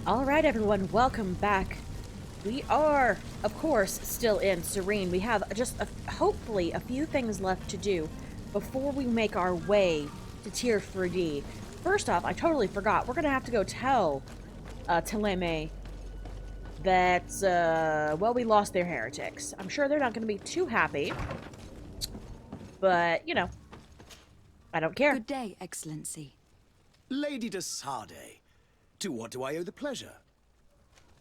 Alright everyone, welcome back. We are, of course, still in Serene. We have just, hopefully, a few things left to do before we make our way to Tier 3D. First off, I totally forgot, we're gonna have to go tell Teleme that, well, we lost their heretics. I'm sure they're not gonna be too happy, but, you know, I don't care. Good day, Excellency. Lady de Sade, to what do I owe the pleasure?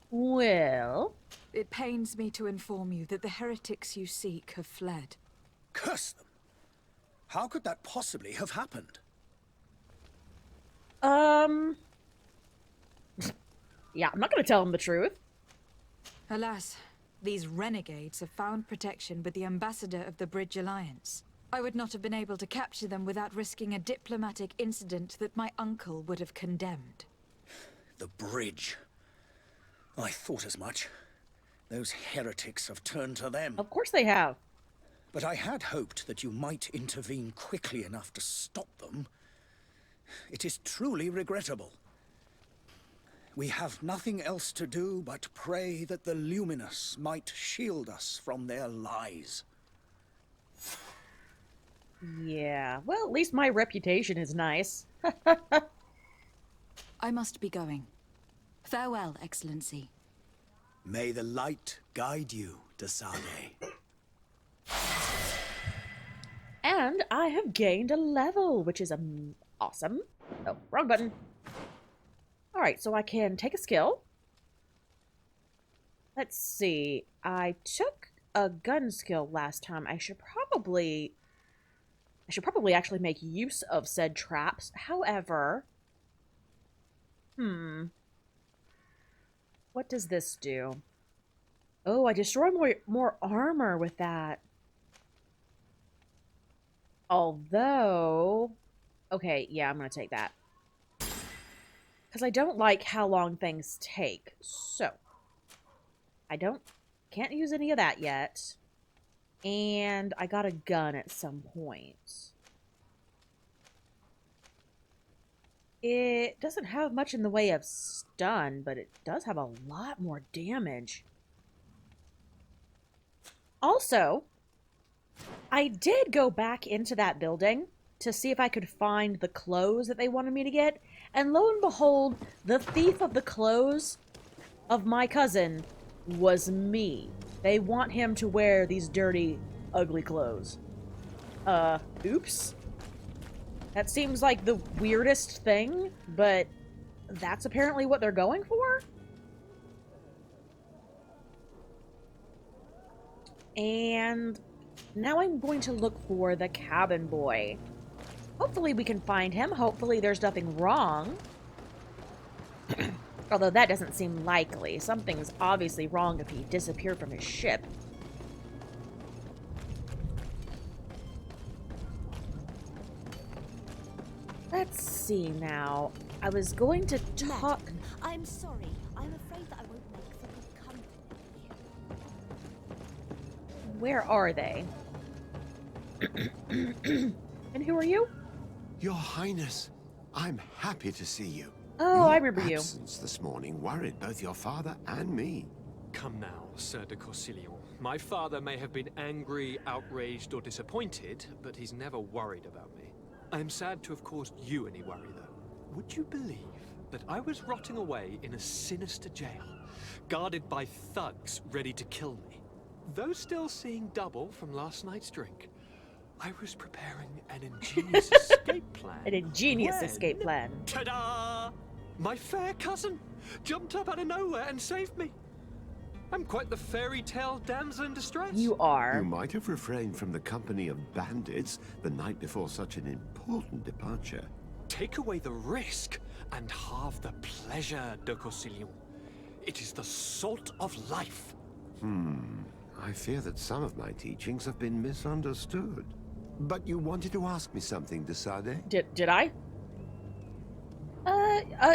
Well... It pains me to inform you that the heretics you seek have fled. Curse them! How could that possibly have happened? Yeah, I'm not gonna tell them the truth. Alas, these renegades have found protection with the ambassador of the Bridge Alliance. I would not have been able to capture them without risking a diplomatic incident that my uncle would have condemned. The bridge. I thought as much. Those heretics have turned to them. Of course they have. But I had hoped that you might intervene quickly enough to stop them. It is truly regrettable. We have nothing else to do but pray that the Luminous might shield us from their lies. Yeah, well, at least my reputation is nice. I must be going. Farewell, Excellency. May the light guide you, de Sade. And I have gained a level, which is awesome. Oh, wrong button. Alright, so I can take a skill. Let's see. I took a gun skill last time. I should probably actually make use of said traps. However... What does this do? Oh, I destroy more armor with that. Although... Okay, yeah, I'm gonna take that. Because I don't like how long things take. So, can't use any of that yet. And I got a gun at some point. It doesn't have much in the way of stun, but it does have a lot more damage. Also, I did go back into that building to see if I could find the clothes that they wanted me to get. And lo and behold, the thief of the clothes of my cousin was me. They want him to wear these dirty, ugly clothes. Oops. That seems like the weirdest thing, but that's apparently what they're going for? And now I'm going to look for the cabin boy. Hopefully we can find him. Hopefully there's nothing wrong. Although that doesn't seem likely. Something's obviously wrong if he disappeared from his ship. Let's see now. I was going to talk... Madam, I'm sorry. I'm afraid that I won't make for good company. Where are they? And who are you? Your Highness, I'm happy to see you. Oh, I remember Your you. absence this morning worried both your father and me. Come now, Sir de Corsilion. My father may have been angry, outraged, or disappointed, but he's never worried about me. I am sad to have caused you any worry, though. Would you believe that I was rotting away in a sinister jail, guarded by thugs ready to kill me? Though still seeing double from last night's drink, I was preparing an ingenious escape plan. An ingenious when, escape plan. Ta-da! My fair cousin jumped up out of nowhere and saved me. I'm quite the fairy tale damsel in distress. You are. You might have refrained from the company of bandits the night before such an important departure. Take away the risk and halve the pleasure, de Corsilion. It is the salt of life. I fear that some of my teachings have been misunderstood. But you wanted to ask me something, de Sade? Did I?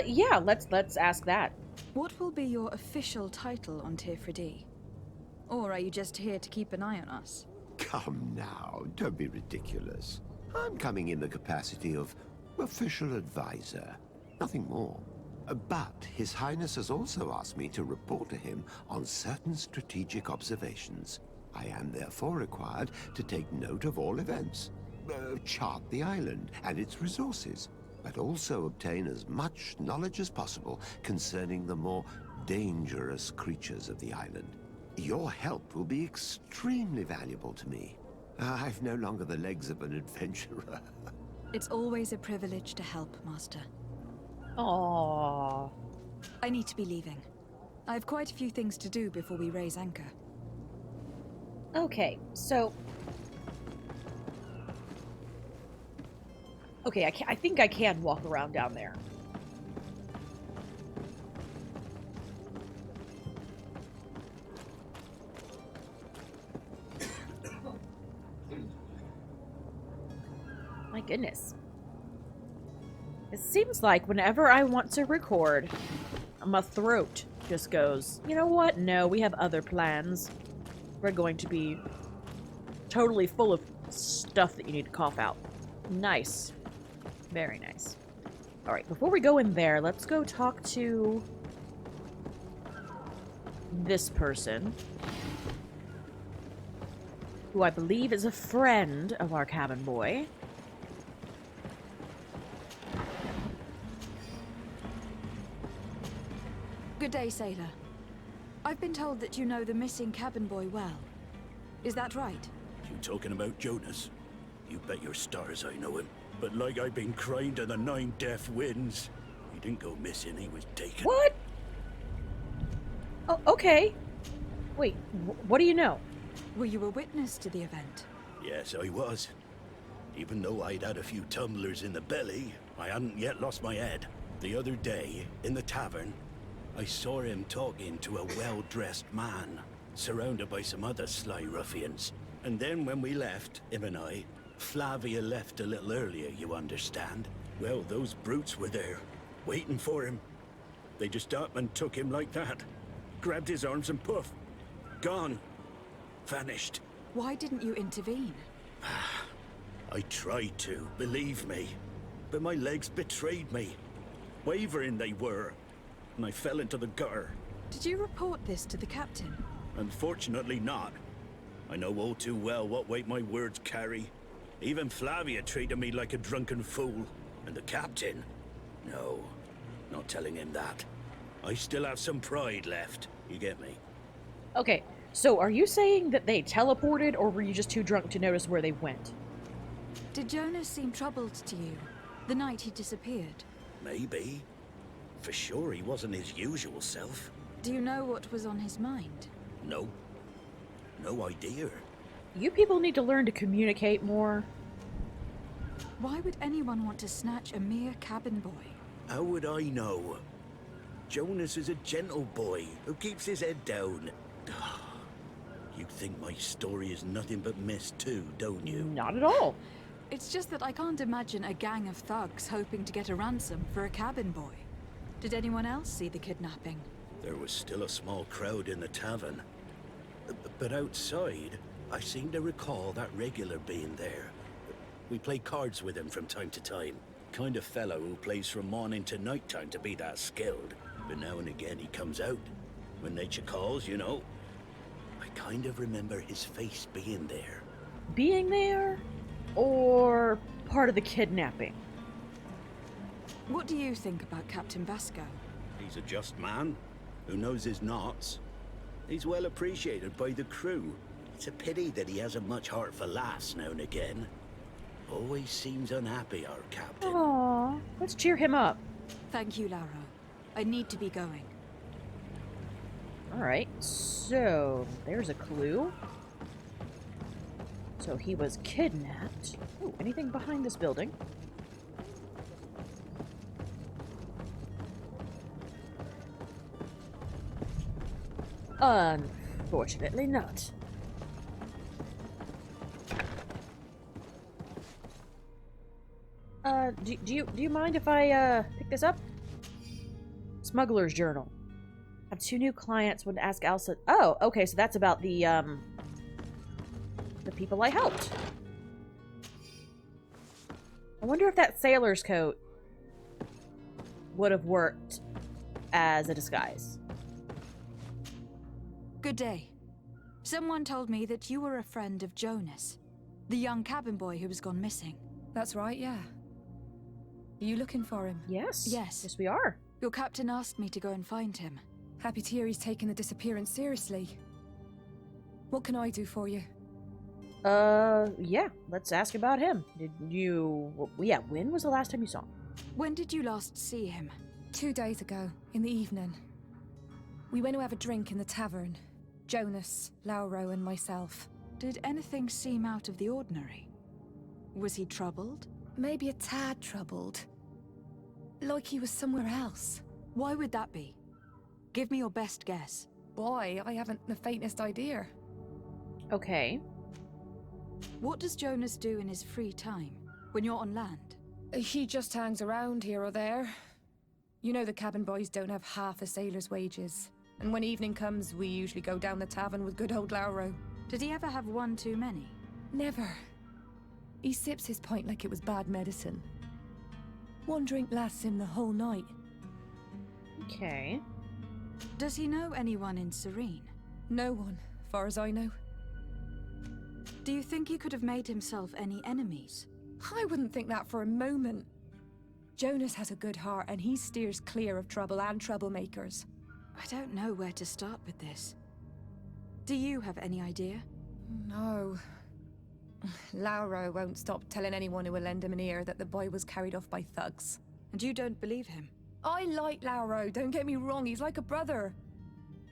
Yeah, let's ask that. What will be your official title on Tier 3D? Or are you just here to keep an eye on us? Come now, don't be ridiculous. I'm coming in the capacity of official advisor, nothing more. But His Highness has also asked me to report to him on certain strategic observations. I am therefore required to take note of all events, chart the island and its resources, but also obtain as much knowledge as possible concerning the more dangerous creatures of the island. Your help will be extremely valuable to me. I've no longer the legs of an adventurer. It's always a privilege to help, Master. Aww. I need to be leaving. I have quite a few things to do before we raise anchor. Okay, so... Okay, I think I can walk around down there. My goodness. It seems like whenever I want to record, my throat just goes, you know what? No, we have other plans. We're going to be totally full of stuff that you need to cough out. Nice. Very nice. Alright, before we go in there, let's go talk to this person, who I believe is a friend of our cabin boy. Good day, sailor. I've been told that you know the missing cabin boy well. Is that right? You talking about Jonas? You bet your stars I know him. But like I've been crying to the 9 deaf winds, he didn't go missing, he was taken. What? Oh, okay. Wait, what do you know? Were you a witness to the event? Yes, I was. Even though I'd had a few tumblers in the belly, I hadn't yet lost my head. The other day, in the tavern, I saw him talking to a well-dressed man, surrounded by some other sly ruffians. And then when we left, him and I, Flavia left a little earlier, you understand. Well, those brutes were there, waiting for him. They just up and took him like that. Grabbed his arms and poof. Gone. Vanished. Why didn't you intervene? I tried to, believe me. But my legs betrayed me. Wavering they were. And I fell into the gutter. Did you report this to the captain? Unfortunately not. I know all too well what weight my words carry. Even Flavia treated me like a drunken fool. And the captain? No, not telling him that. I still have some pride left. You get me? Okay, so are you saying that they teleported, or were you just too drunk to notice where they went? Did Jonas seem troubled to you the night he disappeared? Maybe. For sure he wasn't his usual self. Do you know what was on his mind? No. No idea. You people need to learn to communicate more. Why would anyone want to snatch a mere cabin boy? How would I know? Jonas is a gentle boy who keeps his head down. You think my story is nothing but mess too, don't you? Not at all. It's just that I can't imagine a gang of thugs hoping to get a ransom for a cabin boy. Did anyone else see the kidnapping? There was still a small crowd in the tavern. But outside, I seem to recall that regular being there. We play cards with him from time to time. Kind of fellow who plays from morning to night time to be that skilled. But now and again he comes out. When nature calls, you know. I kind of remember his face being there. Being there? Or part of the kidnapping? What do you think about Captain Vasco? He's a just man who knows his knots. He's well appreciated by the crew. It's a pity that he hasn't much heart for laughs now and again. Always seems unhappy, our captain. Aww, let's cheer him up. Thank you, Lauro. I need to be going. Alright, so there's a clue. So he was kidnapped. Ooh, anything behind this building? Unfortunately not. Do you mind if I, pick this up? Smuggler's Journal. I have 2 new clients. Would ask Elsa. Oh, okay, so that's about the people I helped. I wonder if that sailor's coat would have worked as a disguise. Good day. Someone told me that you were a friend of Jonas, the young cabin boy who has gone missing. That's right, yeah. Are you looking for him? Yes. Yes. Yes, we are. Your captain asked me to go and find him. Happy to hear he's taken the disappearance seriously. What can I do for you? Yeah. Let's ask about him. Did you... Well, yeah, when was the last time you saw him? When did you last see him? 2 days ago, in the evening. We went to have a drink in the tavern. Jonas, Lauro, and myself. Did anything seem out of the ordinary? Was he troubled? Maybe a tad troubled. Like he was somewhere else. Why would that be? Give me your best guess. Why? I haven't the faintest idea. Okay. What does Jonas do in his free time, when you're on land? He just hangs around here or there. You know the cabin boys don't have half a sailor's wages. And when evening comes, we usually go down the tavern with good old Lauro. Did he ever have one too many? Never. He sips his pint like it was bad medicine. One drink lasts him the whole night. Okay. Does he know anyone in Serene? No one, far as I know. Do you think he could have made himself any enemies? I wouldn't think that for a moment. Jonas has a good heart and he steers clear of trouble and troublemakers. I don't know where to start with this. Do you have any idea? No. Lauro won't stop telling anyone who will lend him an ear that the boy was carried off by thugs. And you don't believe him? I like Lauro, don't get me wrong, he's like a brother.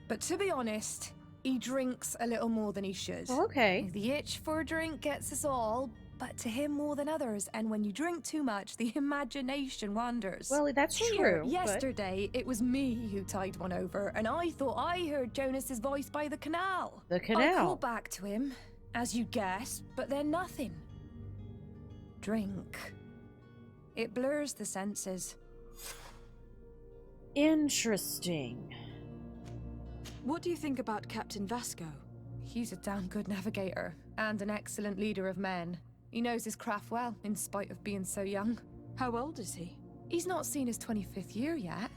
But to be honest, he drinks a little more than he should. Okay. The itch for a drink gets us all, but to him more than others, and when you drink too much, the imagination wanders. Well, that's Here, true. yesterday, it was me who tied one over, and I thought I heard Jonas's voice by the canal. The I canal. called back to him, as you guessed, but then nothing. Drink. It blurs the senses. Interesting. What do you think about Captain Vasco? He's a damn good navigator, and an excellent leader of men. He knows his craft well, in spite of being so young. How old is he? He's not seen his 25th year yet.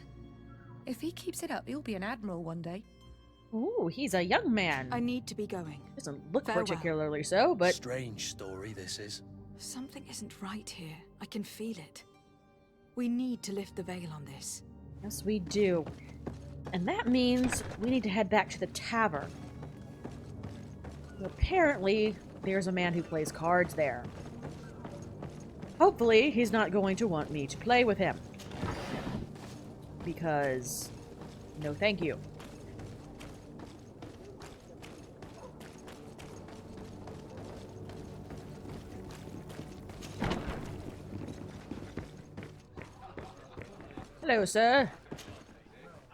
If he keeps it up, he'll be an admiral one day. Ooh, he's a young man. I need to be going. Doesn't look Farewell. particularly so, but... Strange story this is. Something isn't right here. I can feel it. We need to lift the veil on this. Yes, we do. And that means we need to head back to the tavern. Apparently, there's a man who plays cards there. Hopefully, he's not going to want me to play with him. Because... no thank you. Hello, sir.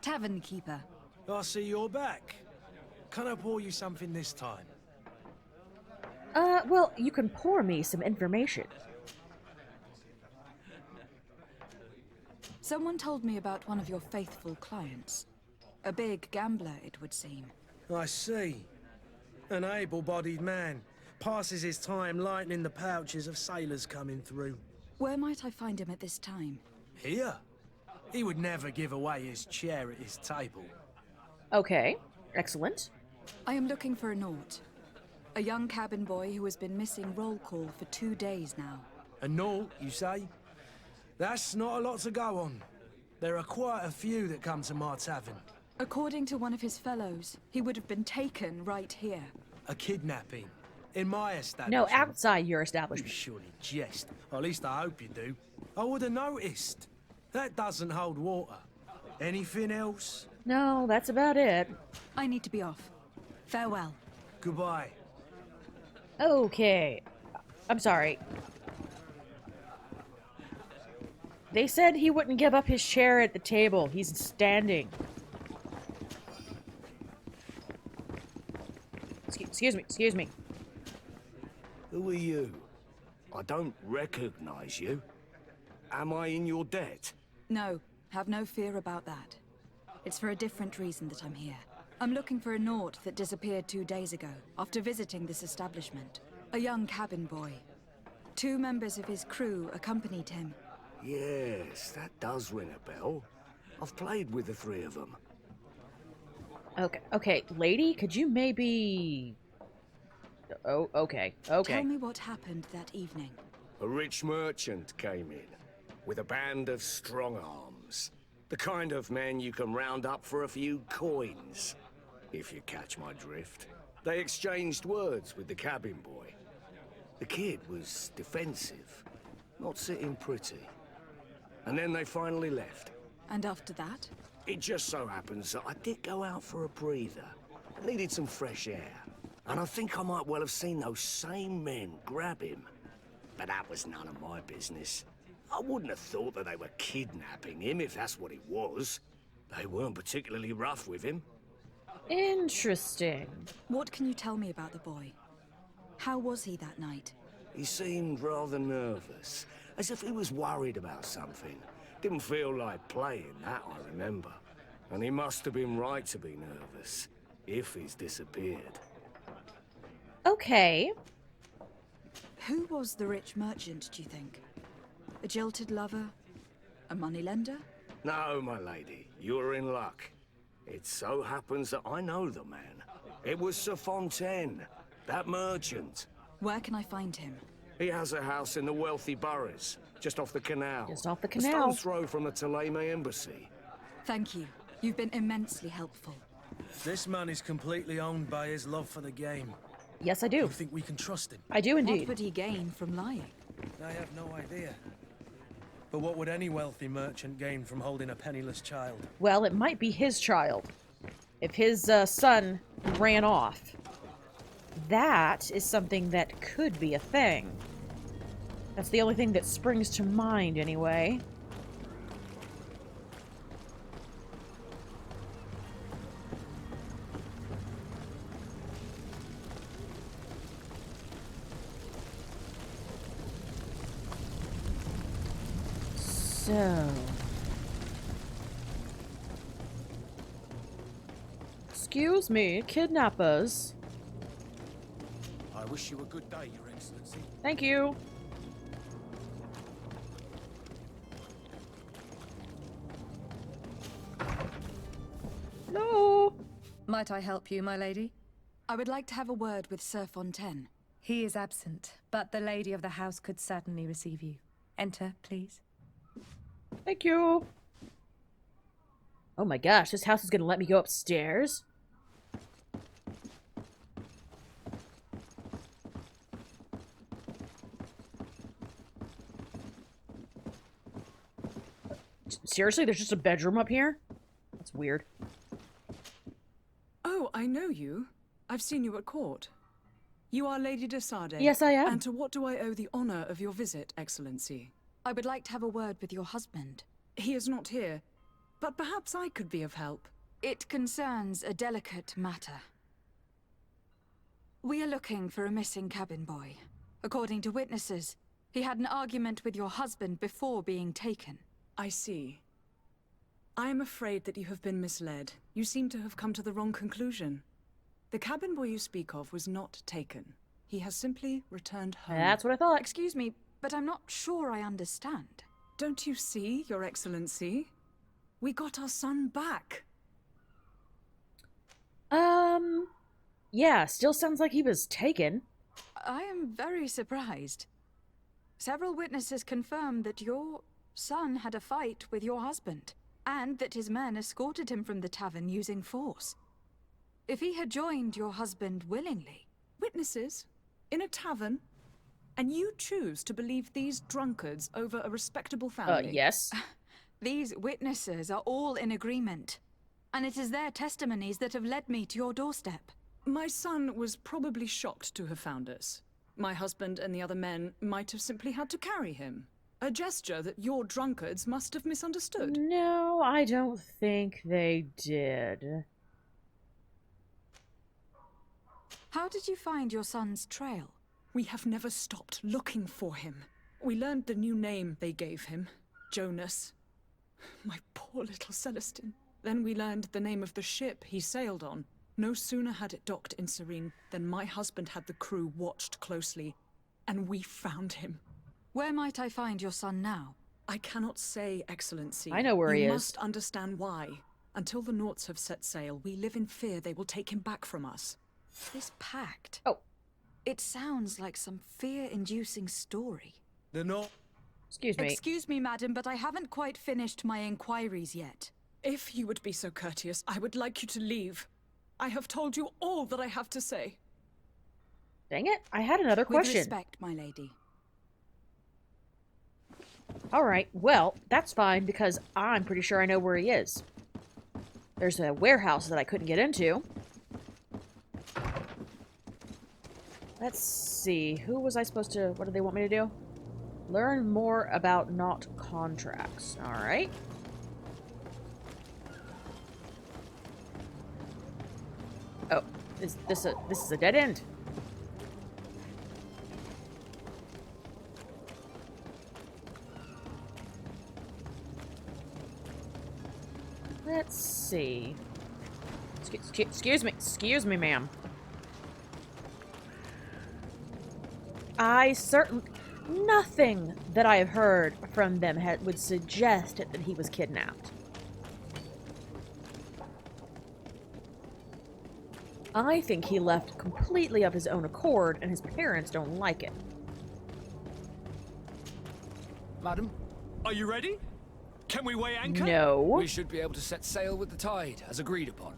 Tavern keeper. I see you're back. Can I pour you something this time? Well, you can pour me some information. Someone told me about one of your faithful clients. A big gambler, it would seem. I see. An able-bodied man. Passes his time lightening the pouches of sailors coming through. Where might I find him at this time? Here? He would never give away his chair at his table. Okay, excellent. I am looking for a Naut. A young cabin boy who has been missing roll call for 2 days now. A Naut, you say? That's not a lot to go on. There are quite a few that come to my tavern. According to one of his fellows, he would have been taken right here. A kidnapping. In my No, establishment. outside your You establishment. surely jest. Or at least I hope you do. I would have noticed. That doesn't hold water. Anything else? No, that's about it. I need to be off. Farewell. Goodbye. Okay. I'm sorry. They said he wouldn't give up his chair at the table. He's standing. Excuse me. Who are you? I don't recognize you. Am I in your debt? No, have no fear about that. It's for a different reason that I'm here. I'm looking for a Naut that disappeared 2 days ago, after visiting this establishment. A young cabin boy. 2 members of his crew accompanied him. Yes, that does ring a bell. I've played with the three of them. Okay, lady, could you maybe... Oh, okay. Tell me what happened that evening. A rich merchant came in with a band of strong arms. The kind of men you can round up for a few coins, if you catch my drift. They exchanged words with the cabin boy. The kid was defensive, not sitting pretty. And then they finally left. And after that? It just so happens that I did go out for a breather. I needed some fresh air. And I think I might well have seen those same men grab him. But that was none of my business. I wouldn't have thought that they were kidnapping him, if that's what it was. They weren't particularly rough with him. Interesting. What can you tell me about the boy? How was he that night? He seemed rather nervous, as if he was worried about something. Didn't feel like playing, that I remember. And he must have been right to be nervous, if he's disappeared. Okay. Who was the rich merchant, do you think? A jilted lover? A moneylender? No, my lady, you're in luck. It so happens that I know the man. It was Sir Fontaine, that merchant. Where can I find him? He has a house in the wealthy boroughs, just off the canal. Just off the A canal. stone's throw from the Theleme embassy. Thank you. You've been immensely helpful. This man is completely owned by his love for the game. Yes, I do. You think we can trust him? I do indeed. What would he gain from lying? I have no idea. But what would any wealthy merchant gain from holding a penniless child? Well, it might be his child. If his son ran off. That is something that could be a thing. That's the only thing that springs to mind, anyway. So... Excuse me, kidnappers. I wish you a good day, Your Excellency. Thank you. Hello. Might I help you, my lady? I would like to have a word with Sir Fontaine. He is absent, but the lady of the house could certainly receive you. Enter, please. Thank you. Oh my gosh, this house is gonna let me go upstairs? Seriously, there's just a bedroom up here? That's weird. Oh, I know you. I've seen you at court. You are Lady de Sade. Yes, I am. And to what do I owe the honor of your visit, Excellency? I would like to have a word with your husband. He is not here, but perhaps I could be of help. It concerns a delicate matter. We are looking for a missing cabin boy. According to witnesses, he had an argument with your husband before being taken. I see. I am afraid that you have been misled. You seem to have come to the wrong conclusion. The cabin boy you speak of was not taken. He has simply returned home. That's what I thought. Excuse me, but I'm not sure I understand. Don't you see, Your Excellency? We got our son back. Yeah, still sounds like he was taken. I am very surprised. Several witnesses confirmed that your son had a fight with your husband, and that his men escorted him from the tavern using force. If he had joined your husband willingly... Witnesses? In a tavern? And you choose to believe these drunkards over a respectable family? Yes. These witnesses are all in agreement, and it is their testimonies that have led me to your doorstep. My son was probably shocked to have found us. My husband and the other men might have simply had to carry him. A gesture that your drunkards must have misunderstood. No, I don't think they did. How did you find your son's trail? We have never stopped looking for him. We learned the new name they gave him, Jonas. My poor little Celestine. Then we learned the name of the ship he sailed on. No sooner had it docked in Serene than my husband had the crew watched closely, and we found him. Where might I find your son now? I cannot say, Excellency. I know where he is. You must understand why. Until the Nauts have set sail, we live in fear they will take him back from us. This pact. Oh. It sounds like some fear-inducing story. The Nort... Excuse me. Excuse me, madam, but I haven't quite finished my inquiries yet. If you would be so courteous, I would like you to leave. I have told you all that I have to say. Dang it, I had another question. With respect, my lady. Alright, well, that's fine, because I'm pretty sure I know where he is. There's a warehouse that I couldn't get into. Let's see, who was I supposed to... What did they want me to do? Learn more about Naut contracts. Alright. Oh, this is a dead end. Let's see. Excuse me, ma'am. Nothing that I have heard from them would suggest that he was kidnapped. I think he left completely of his own accord, and his parents don't like it. Madam, Are you ready? Can we weigh anchor? No. we should be able to set sail with the tide, as agreed upon.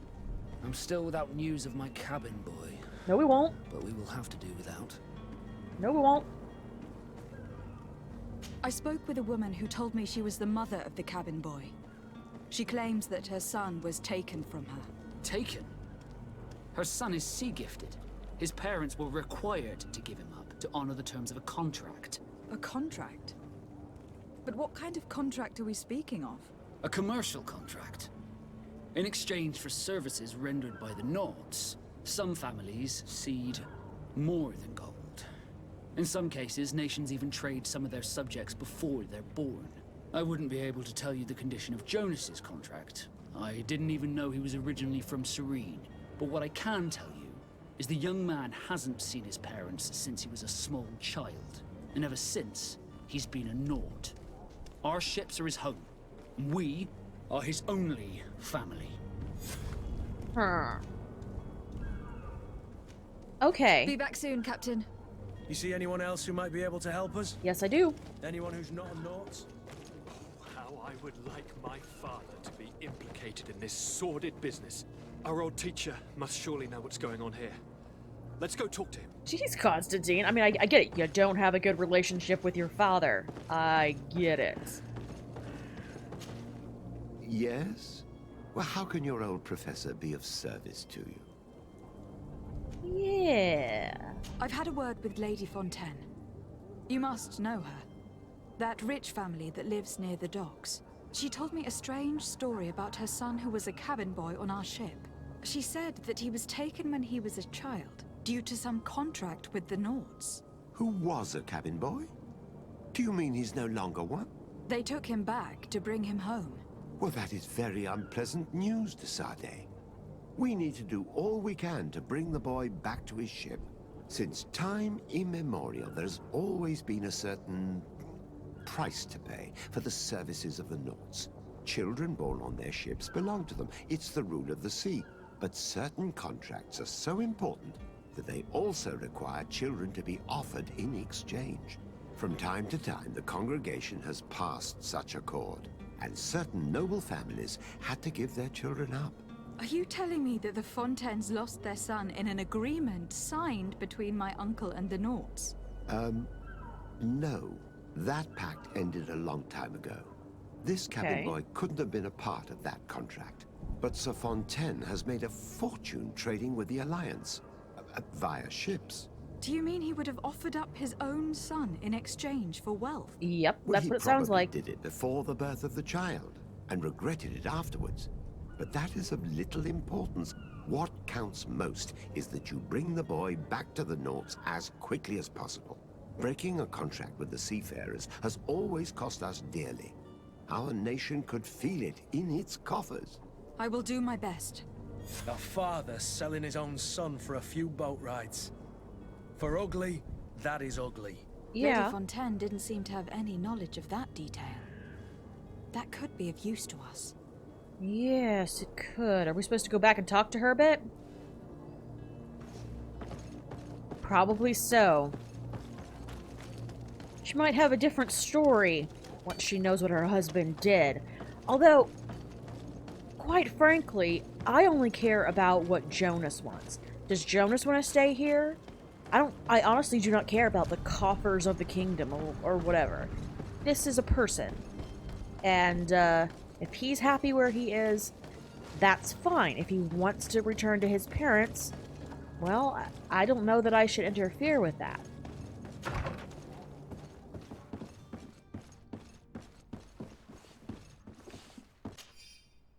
I'm still without news of my cabin boy. No, we won't. But we will have to do without. No, we won't. I spoke with a woman who told me she was the mother of the cabin boy. She claims that her son was taken from her. Taken? Her son is sea-gifted. His parents were required to give him up to honor the terms of a contract. A contract? But what kind of contract are we speaking of? A commercial contract. In exchange for services rendered by the Nauts, some families cede more than gold. In some cases, nations even trade some of their subjects before they're born. I wouldn't be able to tell you the condition of Jonas's contract. I didn't even know he was originally from Serene. But what I can tell you is the young man hasn't seen his parents since he was a small child. And ever since, he's been a Naut. Our ships are his home. And we are his only family. Okay. Be back soon, Captain. You see anyone else who might be able to help us? Yes, I do. Anyone who's not a Naut? How I would like my father to be implicated in this sordid business. Our old teacher must surely know what's going on here. Let's go talk to him. Jeez, Constantine. I mean, I get it. You don't have a good relationship with your father. I get it. Yes? Well, how can your old professor be of service to you? Yeah. I've had a word with Lady Fontaine. You must know her. That rich family that lives near the docks. She told me a strange story about her son who was a cabin boy on our ship. She said that he was taken when he was a child, due to some contract with the Nauts. Who was a cabin boy? Do you mean he's no longer one? They took him back to bring him home. Well, that is very unpleasant news, de Sade. We need to do all we can to bring the boy back to his ship. Since time immemorial, there's always been a certain price to pay for the services of the Nauts. Children born on their ships belong to them. It's the rule of the sea. But certain contracts are so important that they also require children to be offered in exchange. From time to time, the congregation has passed such accord, and certain noble families had to give their children up. Are you telling me that the Fontaines lost their son in an agreement signed between my uncle and the Nauts? No. That pact ended a long time ago. This cabin boy couldn't have been a part of that contract. But Sir Fontaine has made a fortune trading with the Alliance, via ships. Do you mean he would have offered up his own son in exchange for wealth? Yep, Well, that's what it sounds like. He probably did it before the birth of the child, and regretted it afterwards. But that is of little importance. What counts most is that you bring the boy back to the Nauts as quickly as possible. Breaking a contract with the seafarers has always cost us dearly. Our nation could feel it in its coffers. I will do my best. A father selling his own son for a few boat rides. For ugly, that is ugly. Yeah. Lady Fontaine didn't seem to have any knowledge of that detail. That could be of use to us. Yes, it could. Are we supposed to go back and talk to her a bit? Probably so. She might have a different story once she knows what her husband did. Although, quite frankly, I only care about what Jonas wants. Does Jonas want to stay here? I honestly do not care about the coffers of the kingdom or whatever. This is a person. And, if he's happy where he is, that's fine. If he wants to return to his parents, well, I don't know that I should interfere with that.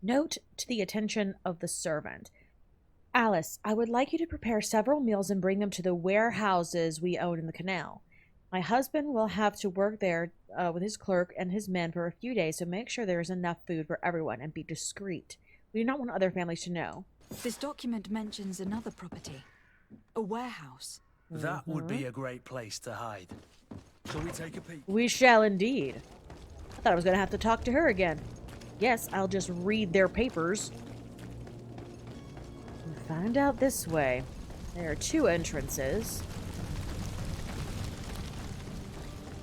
Note to the attention of the servant. Alice, I would like you to prepare several meals and bring them to the warehouses we own in the canal. My husband will have to work there with his clerk and his men for a few days, so make sure there is enough food for everyone and be discreet. We do not want other families to know. This document mentions another property. A warehouse. That would be a great place to hide. Shall we take a peek? We shall indeed. I thought I was going to have to talk to her again. Yes, I'll just read their papers. And find out this way. There are 2 entrances.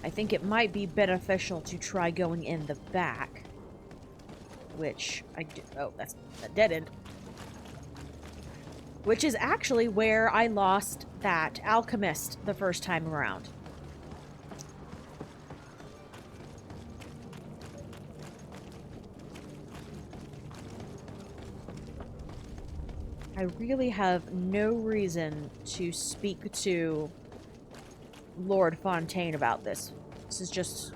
I think it might be beneficial to try going in the back. Which I do. Oh, that's a dead end. Which is actually where I lost that alchemist the first time around. I really have no reason to speak to Lord Fontaine about this. This is just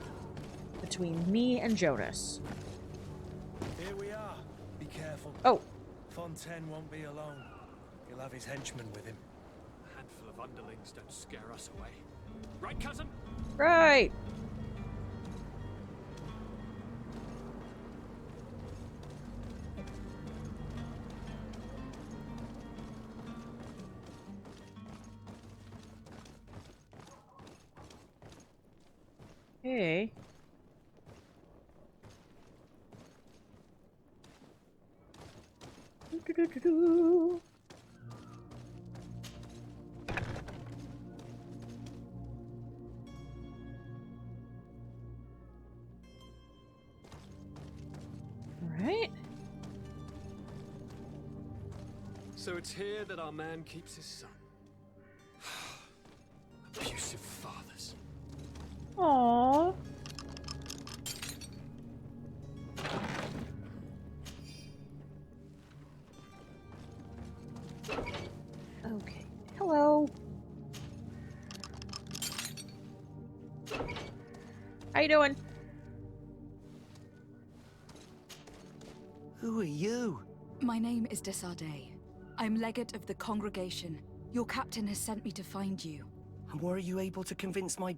between me and Jonas. Here we are. Be careful. Oh. Fontaine won't be alone. He'll have his henchmen with him. A handful of underlings don't scare us away. Right, cousin? Right. Hey. Do-do-do-do-do. All right. So it's here that our man keeps his son. Abusive fathers. Aww. Okay. Hello. How you doing? Who are you? My name is Desardet. I'm legate of the congregation. Your captain has sent me to find you. And were you able to convince my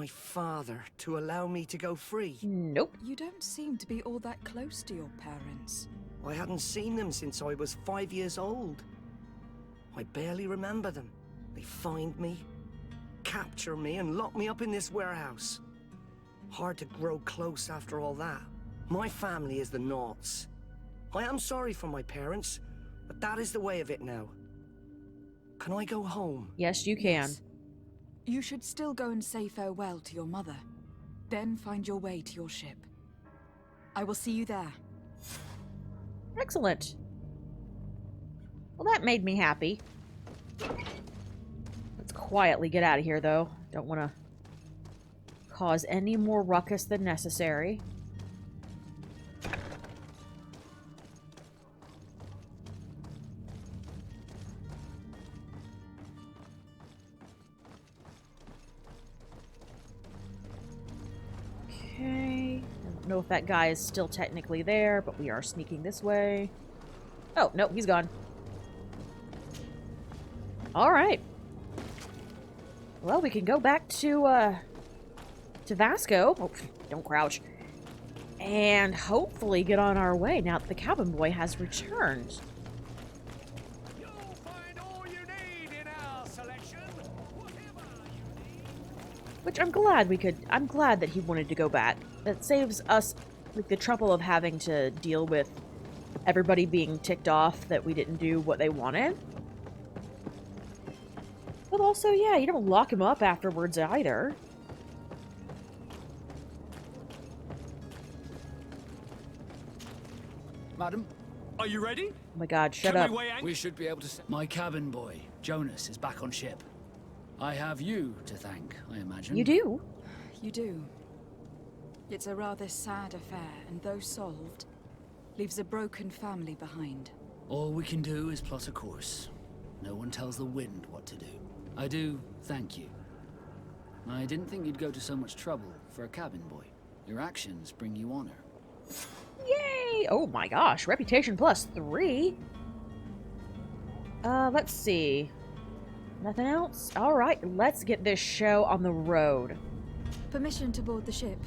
father to allow me to go free? Nope. You don't seem to be all that close to your parents. I hadn't seen them since I was 5 years old. I barely remember them. They find me, capture me, and lock me up in this warehouse. Hard to grow close after all that. My family is the Naughts. I am sorry for my parents, but that is the way of it now. Can I go home? Yes, you can. Yes. You should still go and say farewell to your mother. Then find your way to your ship. I will see you there. Excellent. Well, that made me happy. Let's quietly get out of here, though. Don't want to cause any more ruckus than necessary. Okay. I don't know if that guy is still technically there, but we are sneaking this way. Oh, no, he's gone. Alright. Well, we can go back to Vasco. Oh, don't crouch. And hopefully get on our way now that the cabin boy has returned. You'll find all you need in our selection. Whatever you need. Which I'm glad that he wanted to go back. That saves us like the trouble of having to deal with everybody being ticked off that we didn't do what they wanted. But also, yeah, you don't lock him up afterwards either. Madam? Are you ready? Oh my god, shut Can up. we weigh anchor? We should be able to... My cabin boy, Jonas, is back on ship. I have you to thank, I imagine. You do? You do. It's a rather sad affair, and though solved, leaves a broken family behind. All we can do is plot a course. No one tells the wind what to do. I do thank you. I didn't think you'd go to so much trouble for a cabin boy. Your actions bring you honor. Yay! Oh my gosh, reputation +3. Let's see. Nothing else? Alright, let's get this show on the road. Permission to board the ship.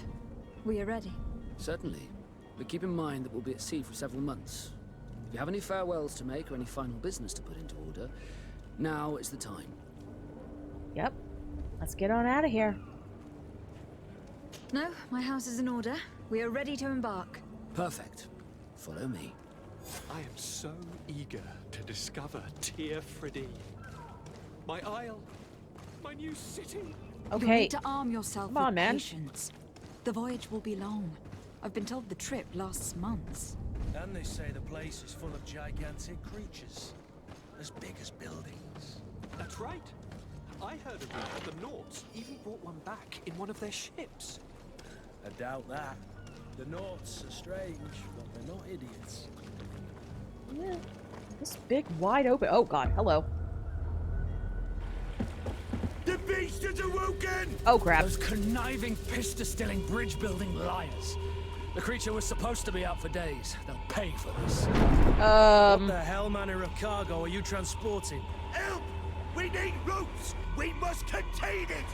We are ready. Certainly. But keep in mind that we'll be at sea for several months. If you have any farewells to make or any final business to put into order, now is the time. Yep. Let's get on out of here. No, my house is in order. We are ready to embark. Perfect. Follow me. I am so eager to discover Tir Fridee. My isle. My new city. You'll Okay. need to arm yourself Come on, with man. patience. The voyage will be long. I've been told the trip lasts months. And they say the place is full of gigantic creatures, as big as buildings. That's right. I heard of it. The Nauts even brought one back in one of their ships. I doubt that. The Nauts are strange, but they're not idiots. Yeah. This big, wide open... Oh god, hello. The beast is awoken! Oh crap. Those conniving, pista-stilling, bridge-building liars. The creature was supposed to be out for days. They'll pay for this. What the hell manner of cargo are you transporting? Help! We need ropes! We must contain it!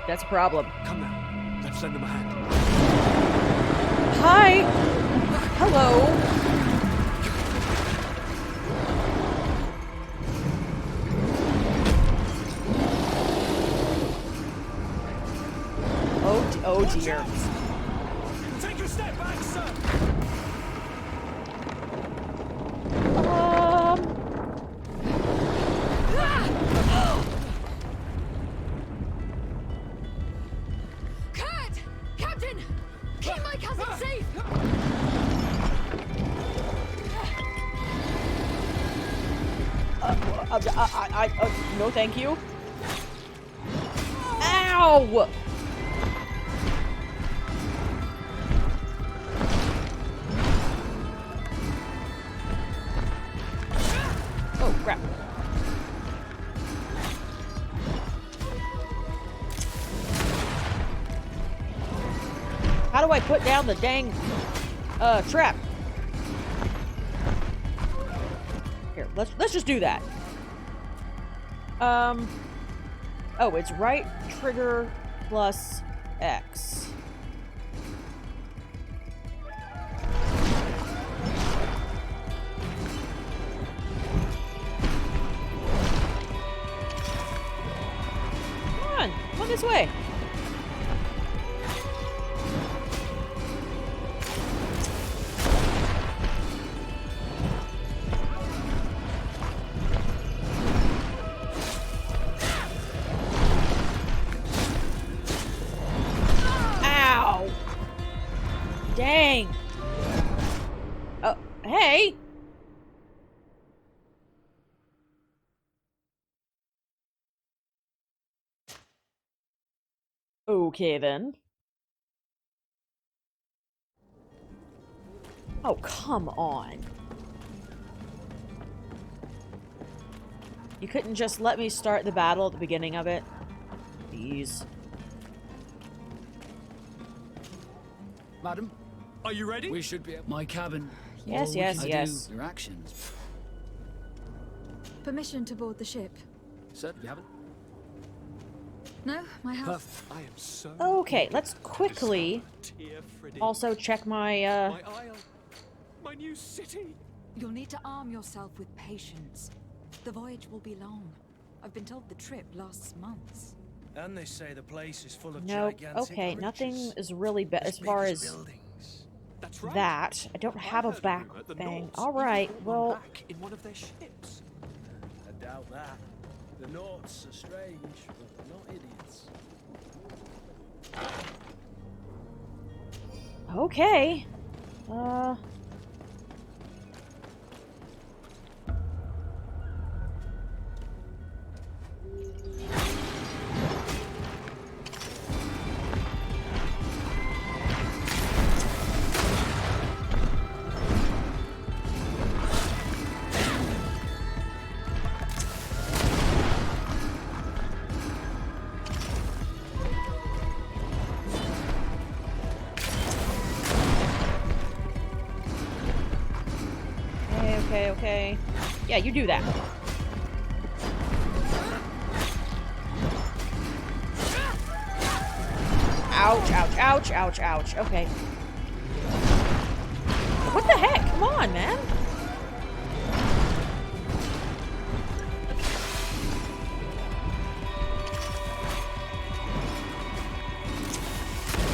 That's a problem. Come now. Let's lend them a hand. Hi! Hello! Oh dear. Take a step back, sir! Kurt! Captain! Keep my cousin safe! No thank you. Ow! Oh, crap. How do I put down the dang, trap? Here, let's just do that. Oh, it's right trigger plus X. Come on this way. Ow! Dang. Oh, hey. Okay, then. Oh, come on. You couldn't just let me start the battle at the beginning of it? Please. Madam? Are you ready? We should be... My cabin. Yes, All we yes, can yes. do, your actions. Permission to board the ship. Certainly haven't. No, my house. Perfect. I am so Okay, let's quickly Tir Fridee. also check my, My isle. My new city. You'll need to arm yourself with patience. The voyage will be long. I've been told the trip lasts months. And they say the place is full of Nope. gigantic Okay, creatures. nothing is really bad as far as That's right. that. I don't have a heard back rumor the thing. Nords Alright, even brought one well... back in one of their ships. I doubt that. The Nords are strange, but not idiots. Okay. Okay. Yeah, you do that. Ouch. Okay. What the heck? Come on, man.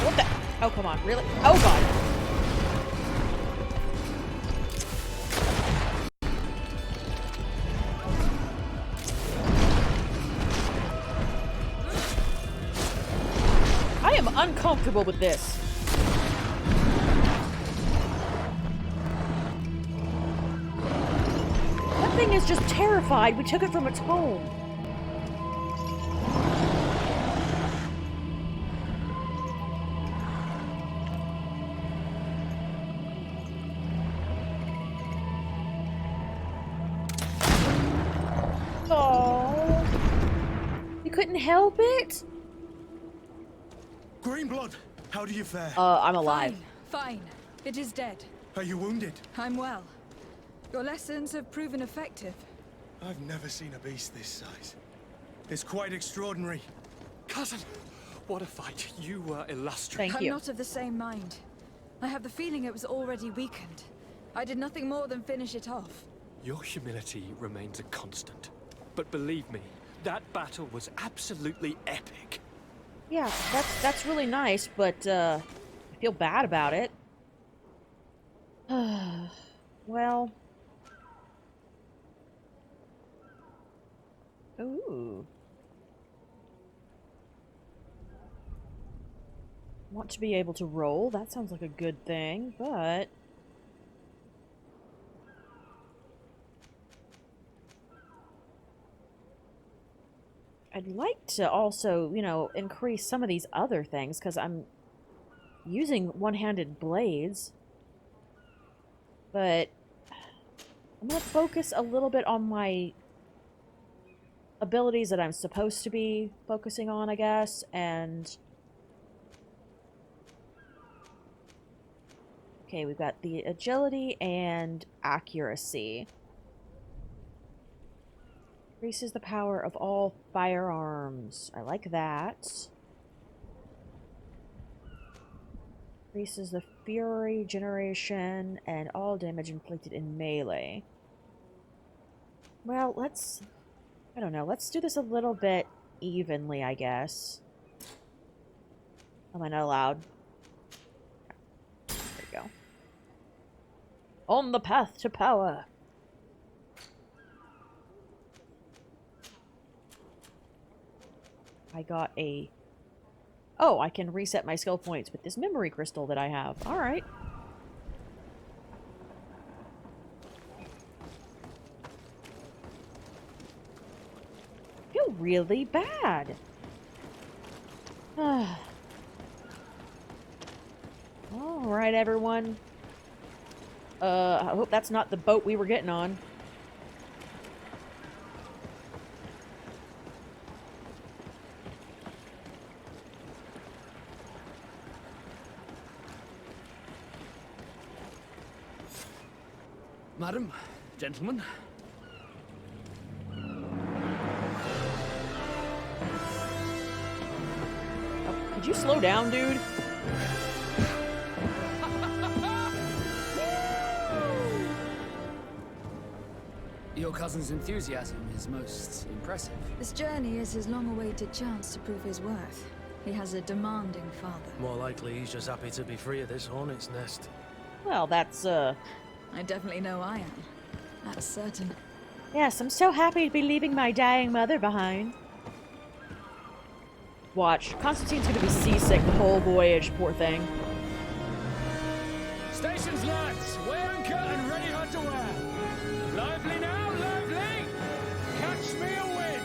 What the? Oh, come on. Really? Oh, God. I am uncomfortable with this. That thing is just terrified. We took it from its home. Oh, you couldn't help it? Greenblood, how do you fare? I'm alive. Fine. It is dead. Are you wounded? I'm well. Your lessons have proven effective. I've never seen a beast this size. It's quite extraordinary. Cousin, what a fight. You were illustrious. Thank I'm you. not of the same mind. I have the feeling it was already weakened. I did nothing more than finish it off. Your humility remains a constant. But believe me, that battle was absolutely epic. Yeah, that's really nice, but I feel bad about it. Well. Ooh. Want to be able to roll? That sounds like a good thing, but... I'd like to also, you know, increase some of these other things, because I'm using one-handed blades. But I'm going to focus a little bit on my abilities that I'm supposed to be focusing on, I guess, and... Okay, we've got the agility and accuracy. Increases the power of all firearms. I like that. Increases the fury generation and all damage inflicted in melee. Well, let's... I don't know. Let's do this a little bit evenly, I guess. Am I not allowed? There we go. On the path to power. I got a... Oh, I can reset my skill points with this memory crystal that I have. Alright. I feel really bad. Alright, everyone. I hope that's not the boat we were getting on. Madam, gentlemen. Oh, could you slow down, dude? Your cousin's enthusiasm is most impressive. This journey is his long-awaited chance to prove his worth. He has a demanding father. More likely he's just happy to be free of this hornet's nest. Well, that's, I definitely know I am. That's certain. Yes, I'm so happy to be leaving my dying mother behind. Watch. Constantine's gonna be seasick the whole voyage, poor thing. Stations, lads! Wear anchor and ready hot to wear! Lively now, lively! Catch me a wind!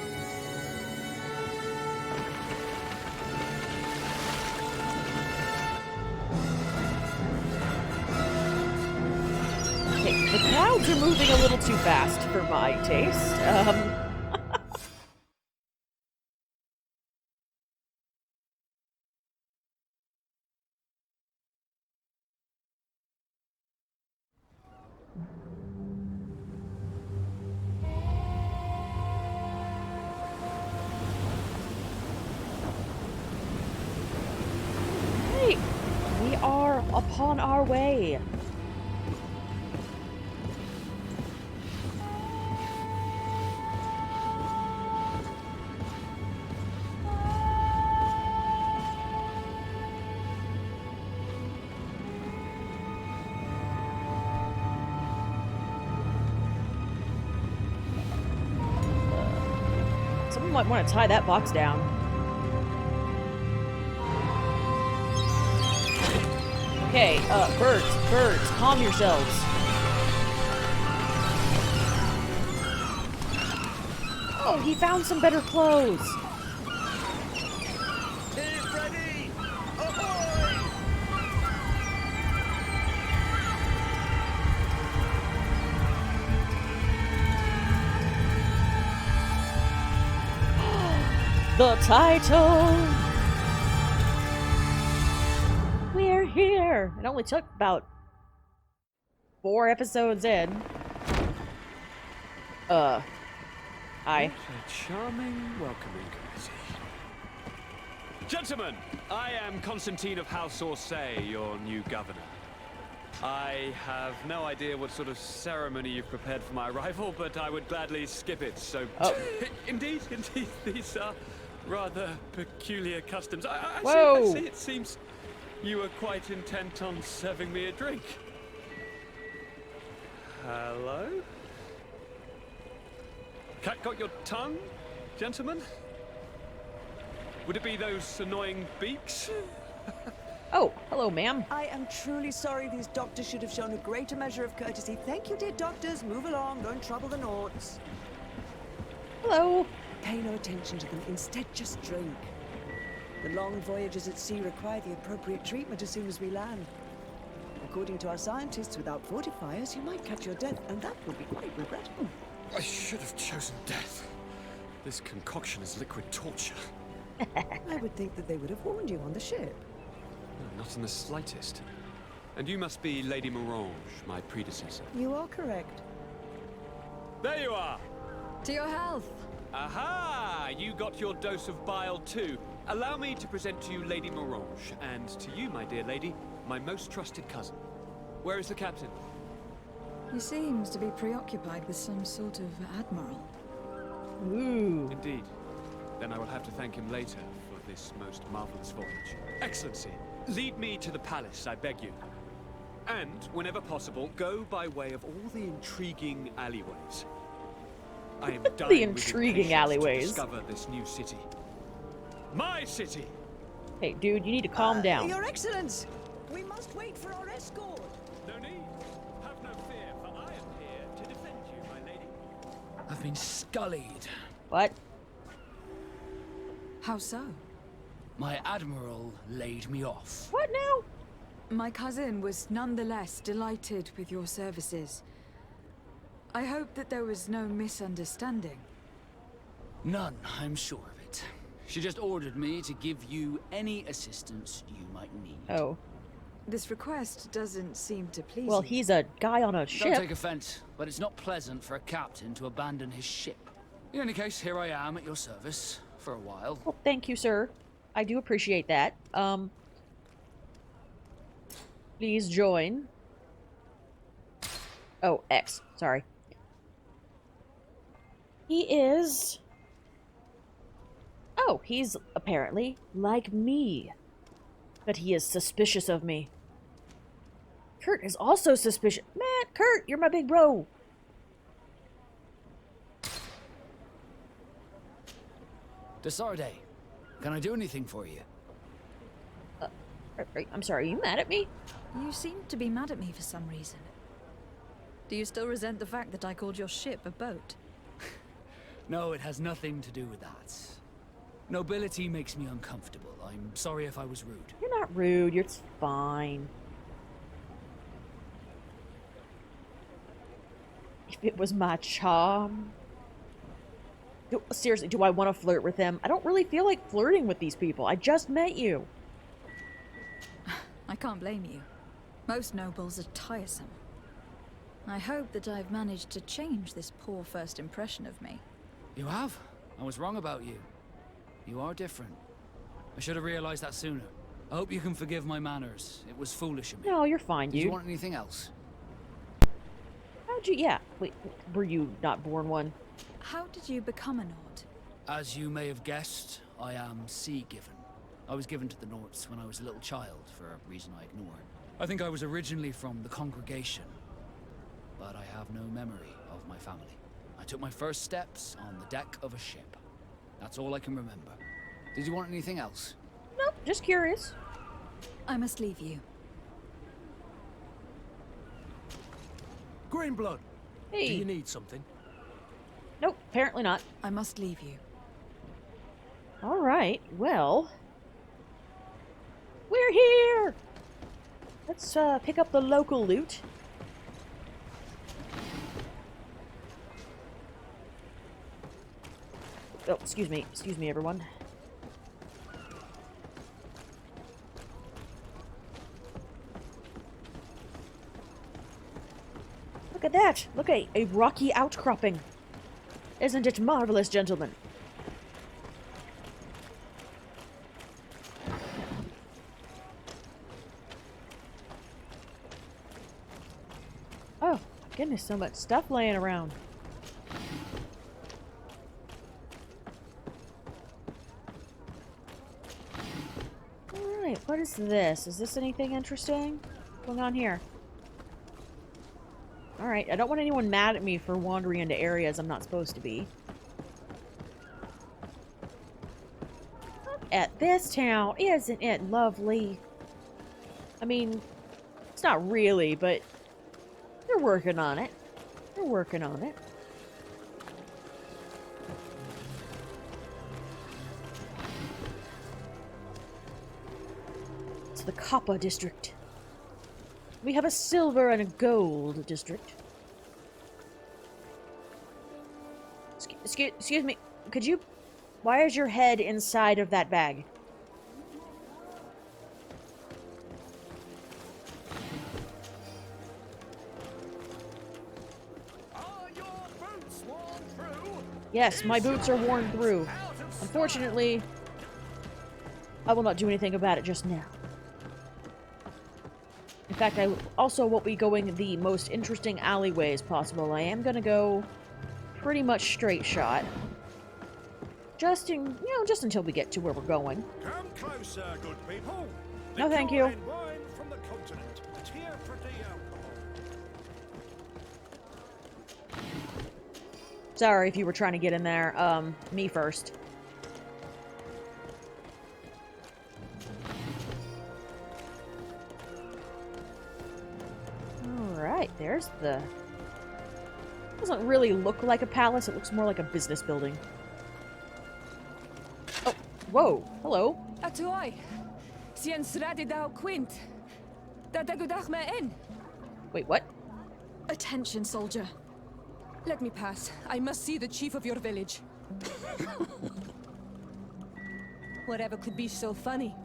Okay, the clouds are moving a little too fast for my taste. Hey, we are upon our way. Someone might want to tie that box down. Okay, birds, calm yourselves. Oh, he found some better clothes. Team ready! Ahoy! The title! We're here! It only took about 4 episodes in. What a charming welcoming committee. Gentlemen, I am Constantine of House Orsay, your new governor. I have no idea what sort of ceremony you've prepared for my arrival, but I would gladly skip it, so... Oh. Indeed, these are rather peculiar customs. I see, it seems you were quite intent on serving me a drink. Hello? Cat got your tongue, gentlemen? Would it be those annoying beaks? Oh, hello, ma'am. I am truly sorry. These doctors should have shown a greater measure of courtesy. Thank you, dear doctors. Move along. Don't trouble the Nauts. Hello. Pay no attention to them. Instead, just drink. The long voyages at sea require the appropriate treatment as soon as we land. According to our scientists, without fortifiers, you might catch your death, and that would be quite regrettable. I should have chosen death. This concoction is liquid torture. I would think that they would have warned you on the ship. No, not in the slightest. And you must be Lady Morange, my predecessor. You are correct. There you are! To your health! Aha! You got your dose of bile too. Allow me to present to you Lady Morange, and to you, my dear lady, my most trusted cousin. Where is the captain? He seems to be preoccupied with some sort of admiral. Ooh. Indeed. Then I will have to thank him later for this most marvelous voyage. Excellency, lead me to the palace, I beg you. And, whenever possible, go by way of all the intriguing alleyways. I am dying The intriguing alleyways. to discover this new city. My city! Hey, dude, you need to calm down. Your Excellence! We must wait for our escort. No need. Have no fear, for I am here to defend you, my lady. I've been scullied. What? How so? My admiral laid me off. What now? My cousin was nonetheless delighted with your services. I hope that there was no misunderstanding. None, I'm sure of it. She just ordered me to give you any assistance you might need. Oh. This request doesn't seem to please Well, you. he's a guy on a ship. Don't take offense, but it's not pleasant for a captain to abandon his ship. In any case, here I am at your service for a while. Well, thank you, sir. I do appreciate that. Please join. Oh, X. Sorry. He is... Oh, he's apparently like me. But he is suspicious of me. Kurt is also suspicious. Man, Kurt, you're my big bro. Desarde, can I do anything for you? I'm sorry, are you mad at me? You seem to be mad at me for some reason. Do you still resent the fact that I called your ship a boat? No, it has nothing to do with that. Nobility makes me uncomfortable. I'm sorry if I was rude. You're not rude, you're fine. If it was my charm... Seriously, do I want to flirt with him? I don't really feel like flirting with these people. I just met you. I can't blame you. Most nobles are tiresome. I hope that I've managed to change this poor first impression of me. You have? I was wrong about you. You are different. I should have realized that sooner. I hope you can forgive my manners. It was foolish of me. No, you're fine, dude. Do you want anything else? How'd you... Yeah. Wait, were you not born one? How did you become a Nord? As you may have guessed, I am sea-given. I was given to the Nords when I was a little child, for a reason I ignore. I think I was originally from the congregation, but I have no memory of my family. I took my first steps on the deck of a ship. That's all I can remember. Did you want anything else? Nope, just curious. I must leave you. Greenblood, hey. Do you need something? Nope, apparently not. I must leave you. Alright, well... We're here! Let's pick up the local loot. Oh, excuse me, everyone. Look at that! Look, a rocky outcropping. Isn't it marvelous, gentlemen? Oh, goodness, so much stuff laying around. Alright, what is this? Is this anything interesting? What's going on here? Alright, I don't want anyone mad at me for wandering into areas I'm not supposed to be. Look at this town! Isn't it lovely? I mean, it's not really, but they're working on it. They're working on it. It's the Copper District. We have a silver and a gold district. Excuse me. Could you... Why is your head inside of that bag? Yes, my boots are worn through. Unfortunately, I will not do anything about it just now. In fact, I also won't be going the most interesting alleyways possible. I am gonna go pretty much straight shot. Just until we get to where we're going. Come closer, good people. No, thank you. Wine from the continent. Tier pretty alcohol. Sorry if you were trying to get in there. Me first. Alright, there's the... Doesn't really look like a palace, it looks more like a business building. Oh, whoa, hello. Atuai. Sien sradi dao quint. Dadagudach me in. Wait, what? Attention, soldier. Let me pass. I must see the chief of your village. Whatever could be so funny?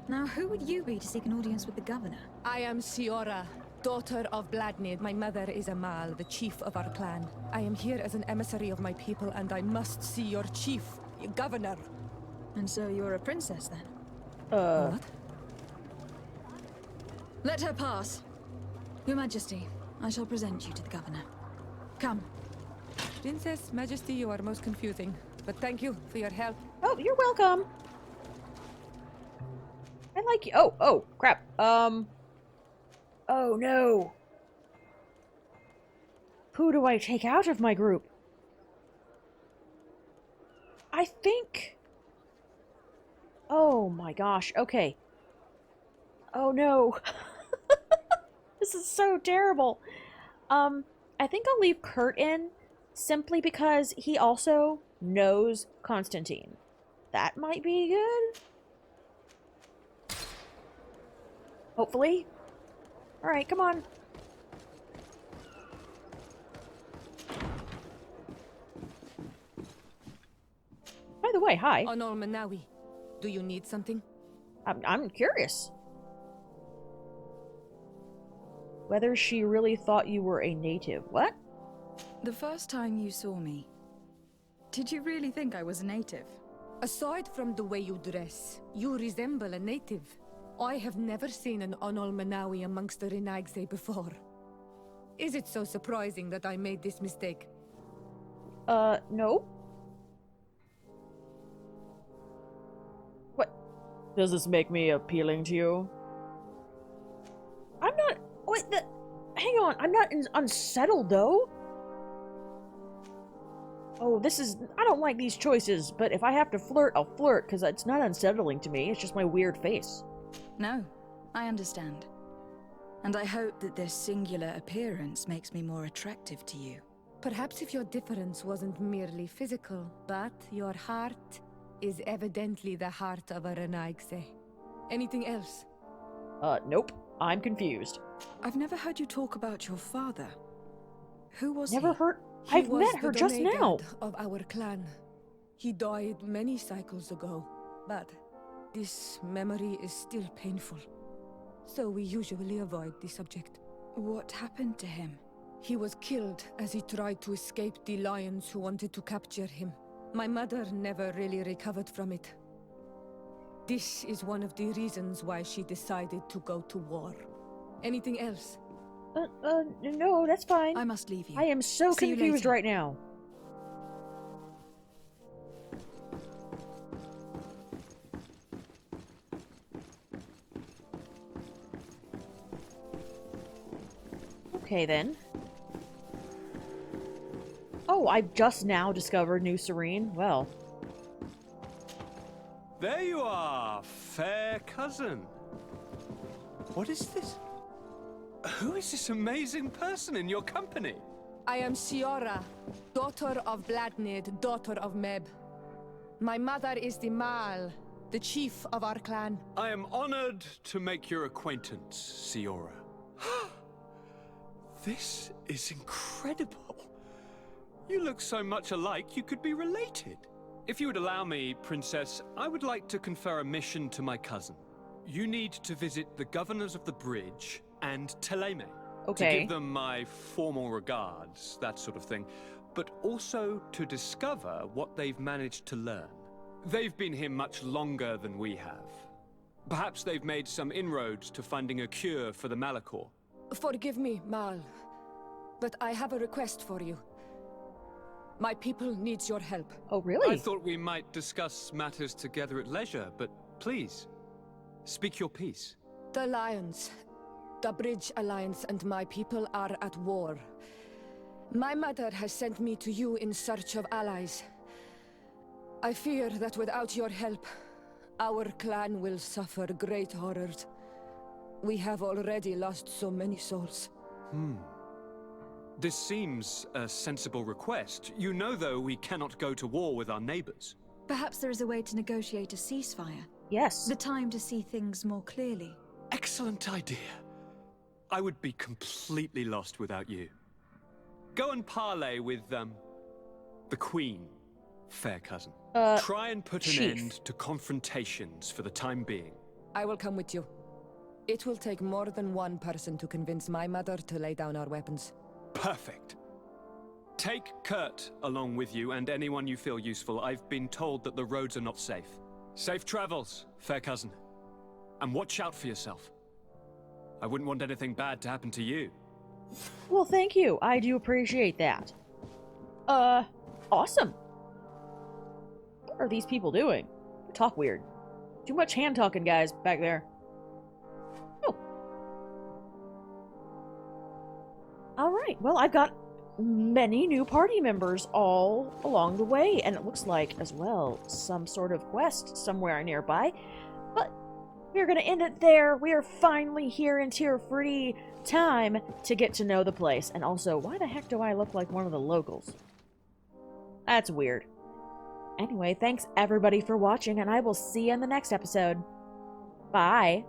Now, who would you be to seek an audience with the governor? I am Siora, daughter of Bladnid. My mother is Amal, the chief of our clan. I am here as an emissary of my people, and I must see your chief, your governor. And so you're a princess, then? What? Let her pass. Your Majesty, I shall present you to the governor. Come. Princess, Majesty, you are most confusing. But thank you for your help. Oh, you're welcome. I like you. Oh, crap. Oh no. Who do I take out of my group? I think... Oh my gosh, okay. Oh no. This is so terrible. I think I'll leave Kurt in simply because he also knows Constantine. That might be good. Hopefully. Alright, come on. By the way, hi. Onol Manawi, do you need something? I'm curious. Whether she really thought you were a native. What? The first time you saw me, did you really think I was a native? Aside from the way you dress, you resemble a native. I have never seen an Onol Manawi amongst the Renaigse before. Is it so surprising that I made this mistake? No. What? Does this make me appealing to you? I'm not... Wait, hang on. I'm not unsettled, though. Oh, this is... I don't like these choices, but if I have to flirt, I'll flirt, because it's not unsettling to me. It's just my weird face. No, I understand. And I hope that this singular appearance makes me more attractive to you. Perhaps if your difference wasn't merely physical, but your heart is evidently the heart of a Renaigse. Anything else? Nope. I'm confused. I've never heard you talk about your father. Who was he? Never heard... I've met her just now. Of our clan. He died many cycles ago, but this memory is still painful. So we usually avoid the subject. What happened to him? He was killed as he tried to escape the lions who wanted to capture him. My mother never really recovered from it. This is one of the reasons why she decided to go to war. Anything else? No, that's fine. I must leave you. I am so See you confused later. right now. Okay, then. Oh, I've just now discovered New Serene. Well. There you are, fair cousin. What is this? Who is this amazing person in your company? I am Shiora, daughter of Bladnid, daughter of Meb. My mother is the Mal, the chief of our clan. I am honored to make your acquaintance, Siora. This is incredible. You look so much alike you could be related. If you would allow me, Princess, I would like to confer a mission to my cousin. You need to visit the governors of the bridge and Teleme. Okay. To give them my formal regards, that sort of thing. But also to discover what they've managed to learn. They've been here much longer than we have. Perhaps they've made some inroads to finding a cure for the Malachor. Forgive me, Mal, but I have a request for you. My people needs your help. Oh, really? I thought we might discuss matters together at leisure, but please, speak your piece. The Alliance, the Bridge Alliance and my people are at war. My mother has sent me to you in search of allies. I fear that without your help, our clan will suffer great horrors. We have already lost so many souls. This seems a sensible request. You know, though, we cannot go to war with our neighbors. Perhaps there is a way to negotiate a ceasefire. Yes. The time to see things more clearly. Excellent idea. I would be completely lost without you. Go and parley with, the Queen, fair cousin. Try and put an end to confrontations for the time being. I will come with you. It will take more than one person to convince my mother to lay down our weapons. Perfect. Take Kurt along with you and anyone you feel useful. I've been told that the roads are not safe. Safe travels, fair cousin. And watch out for yourself. I wouldn't want anything bad to happen to you. Well, thank you. I do appreciate that. Awesome. What are these people doing? They talk weird. Too much hand talking, guys, back there. Oh. Alright, well, I've got many new party members all along the way, and it looks like, as well, some sort of quest somewhere nearby. But we're gonna end it there. We are finally here in Tier Free. Time to get to know the place. And also, why the heck do I look like one of the locals? That's weird. Anyway, thanks everybody for watching, and I will see you in the next episode. Bye.